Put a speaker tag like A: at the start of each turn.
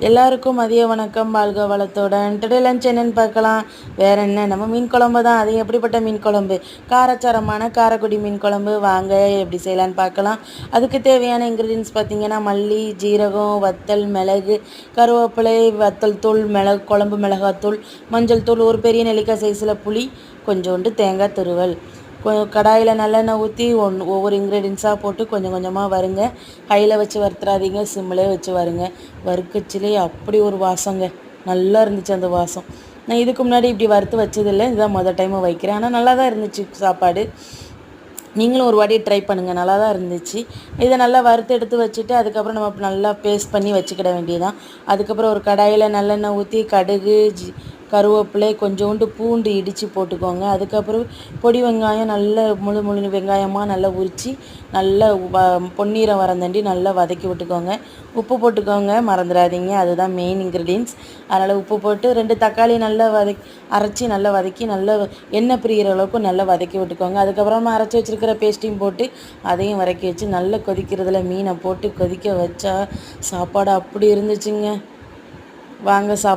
A: எல்லாருக்கும் மதிய வணக்கம். வாழ்க வளத்துடன். டுடே லஞ்ச் என்னென்னு பார்க்கலாம். வேறு என்ன, நம்ம மீன் குழம்பு தான். அது எப்படிப்பட்ட மீன் குழம்பு? காரச்சாரமான காரக்குடி மீன் குழம்பு. வாங்க எப்படி செய்யலான்னு பார்க்கலாம். அதுக்கு தேவையான இன்க்ரீடியன்ஸ் பார்த்திங்கன்னா, மல்லி, ஜீரகம், வத்தல், மிளகு, கருவேப்பிலை, வத்தல் தூள், மிளகு, குழம்பு மிளகாத்தூள், மஞ்சள் தூள், ஒரு பெரிய நெல்லிக்காய் சைஸில் புளி, கொஞ்சோண்டு தேங்காய் துருவல். கடாயில் நல்லெண்ணெய் ஊற்றி ஒவ்வொரு இன்க்ரீடியன்ஸாக போட்டு கொஞ்சம் கொஞ்சமாக வறுங்க. ஹையில் வச்சு வறுத்துறாதீங்க, சிம்மிலே வச்சு வறுங்க. வறுக்கச்சிலே அப்படி ஒரு வாசங்க, நல்லா இருந்துச்சு அந்த வாசம். நான் இதுக்கு முன்னாடி இப்படி வறுத்து வச்சதில்லை, இதுதான் மொதல் டைமு வைக்கிறேன். ஆனால் நல்லா தான் இருந்துச்சு சாப்பாடு. நீங்களும் ஒரு வாட்டி ட்ரை பண்ணுங்கள், நல்லா தான் இருந்துச்சு. இதை நல்லா வறுத்து எடுத்து வச்சுட்டு அதுக்கப்புறம் நம்ம நல்லா பேஸ்ட் பண்ணி வச்சுக்கிட வேண்டியதான். அதுக்கப்புறம் ஒரு கடாயில் நல்லெண்ணெய் ஊற்றி கடுகு, கருவேப்பிலை, கொஞ்சோண்டு பூண்டு இடித்து போட்டுக்கோங்க. அதுக்கப்புறம் பொடி வெங்காயம் நல்ல முழு வெங்காயமாக நல்லா உரித்து நல்லா பொன்னிறம் வரந்தண்டி நல்லா வதக்கி விட்டுக்கோங்க. உப்பு போட்டுக்கோங்க, மறந்துடாதீங்க, அதுதான் மெயின் இன்க்ரீடியன்ஸ். அதனால் உப்பு போட்டு 2 தக்காளி நல்லா அரைச்சி நல்லா வதக்கி நல்லா எண்ணெய் பிரிகிற அளவுக்கு நல்லா வதக்கி விட்டுக்கோங்க. அதுக்கப்புறமா அரைச்சி வச்சுருக்கிற பேஸ்ட்டையும் போட்டு அதையும் வதக்கி வச்சு நல்லா கொதிக்கிறதுல மீனை போட்டு கொதிக்க வச்சா சாப்பாடு அப்படி இருந்துச்சுங்க. வாங்க